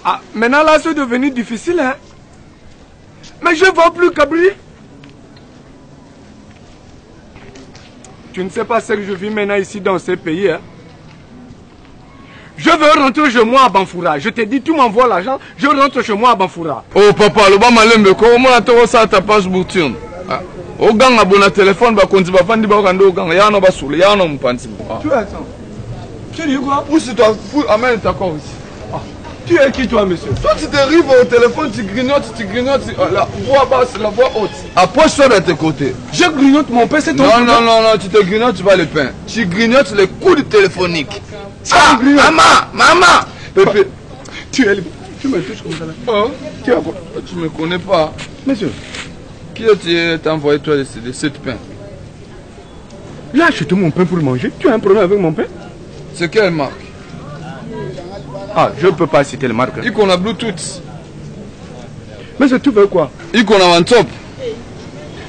Ah, maintenant là c'est devenu difficile, hein. Mais je ne vois plus Kabri. Tu ne sais pas ce que je vis maintenant ici dans ce pays, hein. Je veux rentrer chez moi à Banfoura. Je te dis, tu m'envoies l'argent, je rentre chez moi à Banfoura. Oh papa, le bama lembe, comment on a ça ta page bourtune? Au gang a bon téléphone, bah quand tu vas vendre, bah quand au gang, y'a un basoul, y'a un homme panti. Tu attends. Tu dis quoi? Où c'est toi? Amène ta corps ici. Tu es qui toi, monsieur? Toi tu t'arrives au téléphone, tu grignotes, la voix basse, la voix haute. Approche-toi de tes côtés. Je grignote mon père, c'est ton problème. Non, tu te grignotes, tu vas le pain. Tu grignotes les coups téléphoniques. Ah, maman! Pépé. Tu me touches comme ça là. Oh, tu me connais pas. Monsieur. Qui t'a envoyé toi de cette pain? Là, achète mon pain pour le manger. Tu as un problème avec mon pain? C'est quelle marque? Ah, je ne peux pas citer les marques. Il qu'on a Bluetooth. Mais tu veux quoi? Il qu'on a WhatsApp.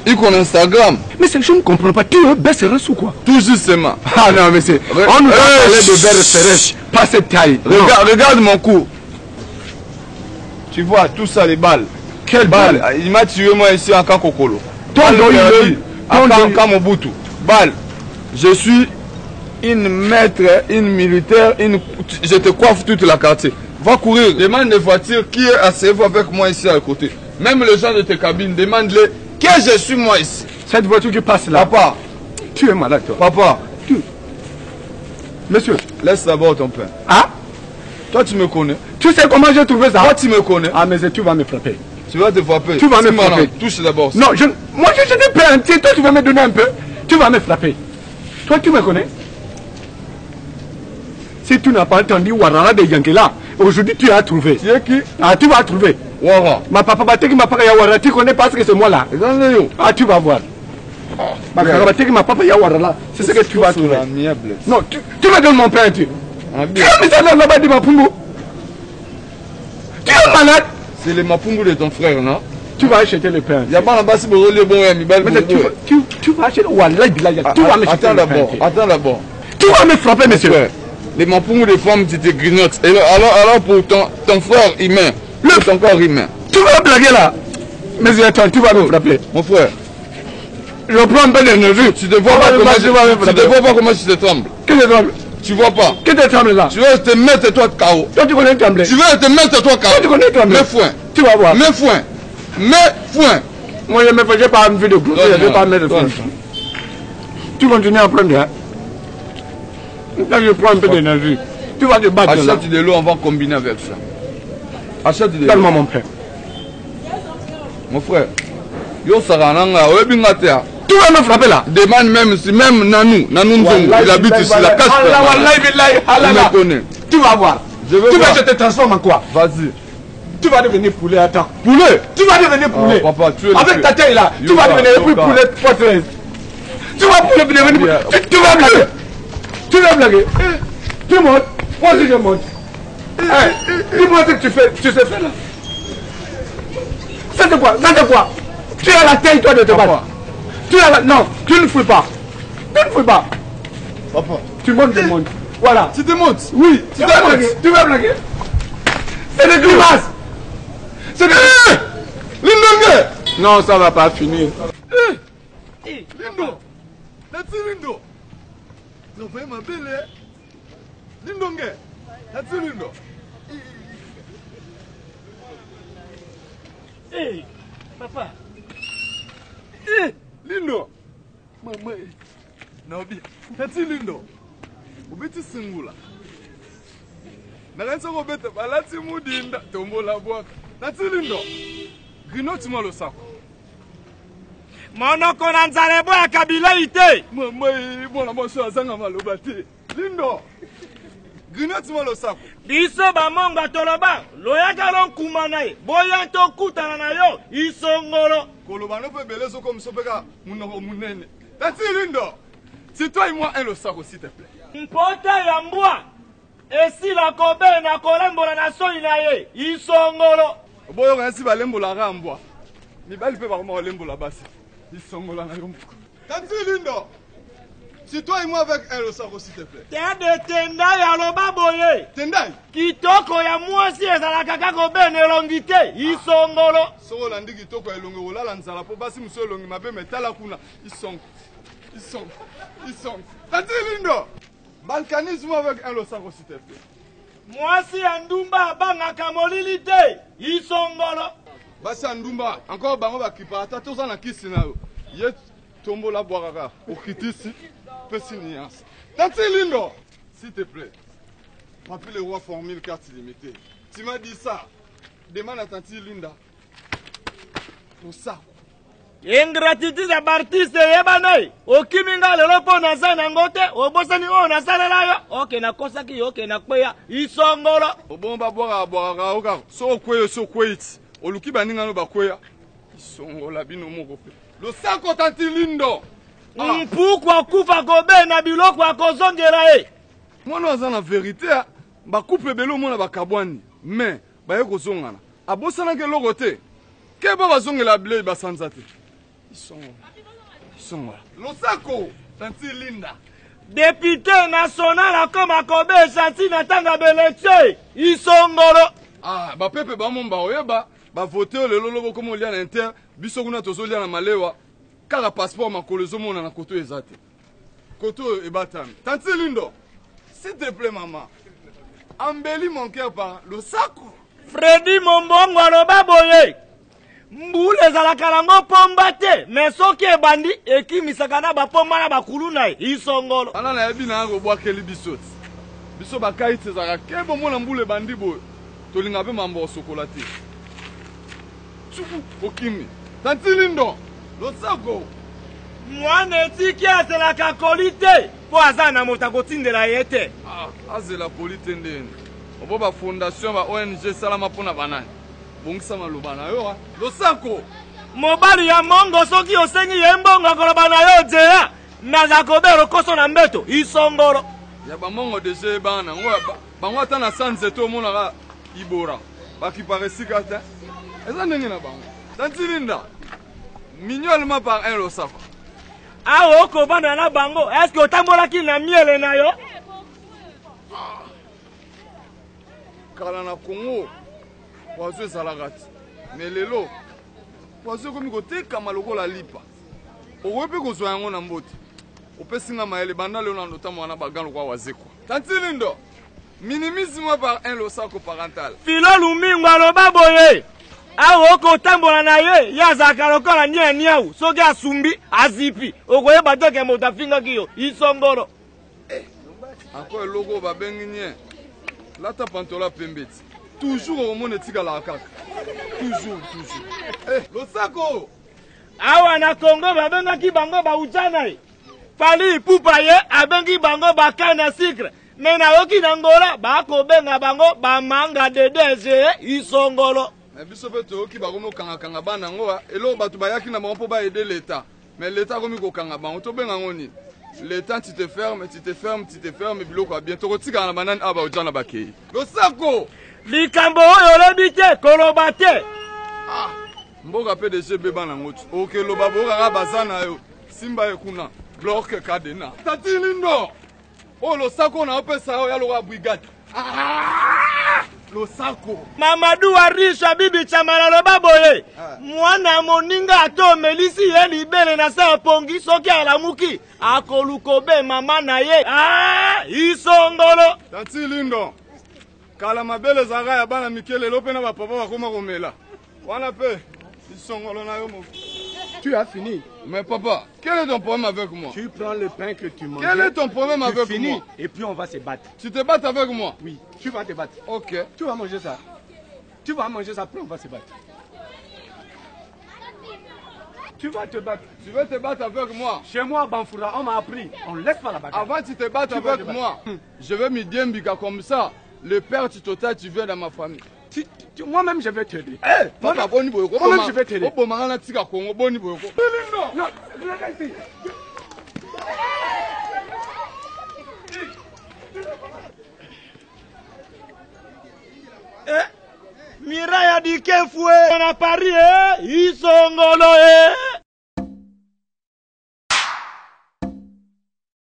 Il qu'on a Instagram. Mais je ne comprends pas. Tu veux baisser ou quoi? Tout justement. Ah non, mais c'est... On nous a parlé de baisser, pas cette taille. Regarde mon cou. Tu vois, tout ça, les balles. Quelle balle? Il m'a tué moi ici en Kankokolo. Ton Mobutu. Balle. Je suis une maître, une militaire, je te coiffe toute la quartier. Va courir, demande des voitures qui est assez avec moi ici à côté. Même les gens de tes cabines, demande-les que je suis moi ici. Cette voiture qui passe là. Papa. Tu es malade toi. Papa. Monsieur. Laisse d'abord ton pain. Ah? Toi tu me connais. Tu sais comment j'ai trouvé ça? Toi tu me connais. Ah mais tu vas me frapper. Tu vas te frapper. Tu vas me frapper. Touche d'abord. Non, moi je te paie entier. Toi tu vas me donner un peu. Tu vas me frapper. Toi tu me connais? Si tu n'as pas entendu Warara de Yankela, aujourd'hui tu as trouvé. Tu es qui? Ah, tu vas trouver. Wara. Ma papa Bateki m'a pas Warara, tu connais pas ce que c'est moi là. Ah, tu vas voir. Ma papa Bateki m'a pas Warara, c'est ce que tu vas trouver. Non, tu me donnes mon pain, tu. Tu as mis ça dans là-bas de Mapungu. Tu es malade. C'est le Mapungu de ton frère, non? Tu vas acheter le pain. Il y a pas là-bas si vous voulez bon mais tu vas acheter Wallah Bilaya. Tu vas me attends d'abord. Attends d'abord. Tu vas me frapper, monsieur. Les mampouns des femmes, tu te grignotes. Alors pour ton frère humain, ton corps humain. Tu vas blaguer là. Mais attends, tu vas me frapper. Mon frère. Je prends un peu d'énergie. Tu ne vois pas comment je te tremble. Qui te tremble? Tu vois pas. Qui te tremble là? Tu vas te mettre toi KO. Toi tu connais trembler. Tu vas te mettre toi KO. Toi tu connais trembler. Mets foin. Tu vas voir. Mets foin. Moi je ne me faisais pas envie de grossir, je ne vais pas mettre de foin. Tu continues à prendre, hein? Là, je prends un peu d'énergie. Tu vas te battre. Achète de l'eau, on va combiner avec ça. Achète de l'eau. Donne-moi mon frère. Mon frère. Yo Sarananga, tu vas me frapper là. Demande même si même Nanou Nzongo, il habite ici, la casse. Tu vas voir. Tu vas te transformer en quoi? Vas-y. Tu vas devenir poulet, attends. Poulet? Tu vas devenir poulet. Papa, avec ta taille là, tu vas devenir poulet poitresse. Tu vas devenir poulet. Tu vas blaguer. Tu vas blaguer. Tu montes. Moi aussi je monte. Dis-moi ce que tu sais faire là. Ça c'est quoi? Ça c'est quoi? Tu as la taille toi de te battre. Tu as la... Non, tu ne fouilles pas. Tu ne fouilles pas. Papa. Tu montes, je monte. Voilà. Tu te montes? Oui. Tu vas blaguer. Tu vas blaguer. C'est des grimaces. C'est des... Lindongue. Non, ça va pas finir. Lindo. That's Lindo. Tu vas ma belle. Lindongue. That's Lindo. Hey, papa. Lindo. Mama. Naobi. That's Lindo. Ubeti singula. Nakanza kobeta balati mudinda tombola bwaka. That's Lindo. Grinoti malo sako. Monoko na nzalebo ya kabila ite. Mama, bona moso azanga maloba te. Lindo. Grinoti malo sako. Biso ba monga toloba, loyaka lon kumanaye. Boya to kutana na yo, isongolo. Koloba no pe belezo comme sopeka munoko munene. That's Lindo. C'est toi et moi un le sako s'il te plaît. Mpota ya mbwa. Esi la kobe na kolembola na soni na ye, isongolo. Boyo ngasi balembola rambwa. Ni bali pe ba kolembola basi. Isongola na yo mpuko. That's Lindo. Si toi et moi avec un Losako, s'il te plaît. T'es de Tendai à l'Obaboye. Tendai. Kitoko ya mwasi ezala kaka kobe nelongi te. Isongolo. Soko landi kitoko elongi olala nzala po basi muso elongi mabe metala kuna. Isong. Tati Lindo. Balkanisme avec un Losako, s'il te plaît. Mwasi ya ndumba abangaka molili te. Isongolo. Basi ya ndumba encore bango bakipa ata toza na kisi na yo. Ye tombo la boiraka. Okitisi. Petit nuance. Tati Lindo, s'il te plaît, rappelle le roi formule carte illimitée. Tu m'as dit ça. Demande à Tati Linda. Pour ça. Ingratitude ya bartiste yebanai. Okiminga lelo po na sana ngote. Obosani o na salela yo. Ok na kosaki yo, ok na kweya. Isongolo. Obomba boiraka oka. So kweyo so kweit. Oluki baninga no bakweya. Isongola bino moko pe. Lo sako Tati Lindo. Pourquoi kufa kobe na biloko akozongela e? Mwana aza na vérité ba coupe belo mona bakabwani mais ba ye kozongana abosana ke loko te ke ba bazongela blé ba sanza te isongo Losako Tati Linda député national comme akobe chanti na tanga belection isongolo ba pepe ba momba oyeba ba voter lelo lobo comme lia na inter biso kuna tozolia na malewa kala passeport makolo ezomona na koto ezate koto ebatami Tati Lindo. S'il te plaît, maman, embellis mon cœur par Losako. Freddy Mombongo Alobaboye. Mboule ezalaka nango pomba te, mais soki ebandi ekimisaka na bapomba na bakulu na ye isongolo. Ana na yebi na ngo bwakeli bisoti. Biso bakai tezaka ke bomona mbule bandi boyo. Tolinga pe mambo sokola te. Tsuku okimi. Tati Lindo, Losako. Mwana etiki azelaka kolite. Po aza na moto akotindela ye te. Azela kolite ndeni. Obo ba fondation ba ONG salama pona banani. Bongisa maloba na yo. Losako. Mobali ya mongo soki osengi ye mbongo akoloba na yo jeya. Naza kobero koso na mbeto isongolo. Ya ba mongo deje bana ngo bango ata na sanzeto mona ka ibora. Bakiparesika te. Eza ndenge na bango. Tati Linda. Mignolement par un Losako. Awo okobana na bango, est-ce que otambolaki na miele na yo? Kala na Congo, wazo ezalaka te. Mais lelo, wazo komi kotekama lokola lipa. Okoyebi kozwa yango na mbote. Opesinga mayele banda lelo na ndotambo wana bagano kwa wazekwa. Tati Lindo, minimise-moi par un Losako parental. Filo Lumingo Alobaboye. Awo okotambola na ye, yazaka lokola nyau. Soki asumbi, azipi. Okoyeba toke moto afingaki yo, isongolo. Encore logo babengi nye. Lata pantola pembeti. Toujours omone etikala kaka. Toujours. Losako. Awa na Congo babengaki bango baujana ye. Fali ipupa ye, abengi bango bakana sikre. Mena yoki na Ngola, bakobenga bango bamanga de DG, isongolo. Biso pe toyoki bakomi kokanga bana ngo eloko bato bayaki na bango mpo baede l'État. Mais l'État akomi kokanga bango tobenga ngo nini? L'État tu te fermes, biloko ya bien. Tokotikala na banani aba ojana bakei. Losako! Likambo oyo olebi te, koloba te. Mboka pe deje beba na ngotu. Oke loba boka baza na yo. Simba ekuna. Bloque kadena. Tati Lindo! Oh Losako na opesa yo ya loka brigade. Losako. Mamadou Arisha bibi chamala Lobaboye. Mwana moninga ato melisi ye libele na sa pongi soki alamuki. Akolukobe mama na ye. Isongolo. Tati Lindo. Kala mabele zaga ya bana mikele lope na bapapa bakoma komela. Wana pe. Isongolo na yo mo. Tu as fini. Mais papa, quel est ton problème avec moi? Tu prends le pain que tu manges. Quel est ton problème avec finis, moi? Et puis on va se battre. Tu te battes avec moi? Oui, tu vas te battre. Ok. Tu vas manger ça. Tu vas manger ça, après on va se battre. Tu vas te battre. Tu veux te battre avec moi? Chez moi, Banfoura, on m'a appris. On ne laisse pas la bagarre. Avant tu te battes avec moi, je vais me diembika comme ça. Le père total, tu viens dans ma famille. Moi-même, je vais t'aider. Papa, boni boyoko. Moi-même, je vais t'aider. Opo mangana tika Congo, boni boyoko. Non, regarde ici. Miraya di Kefoué, on a parié, Isongolo.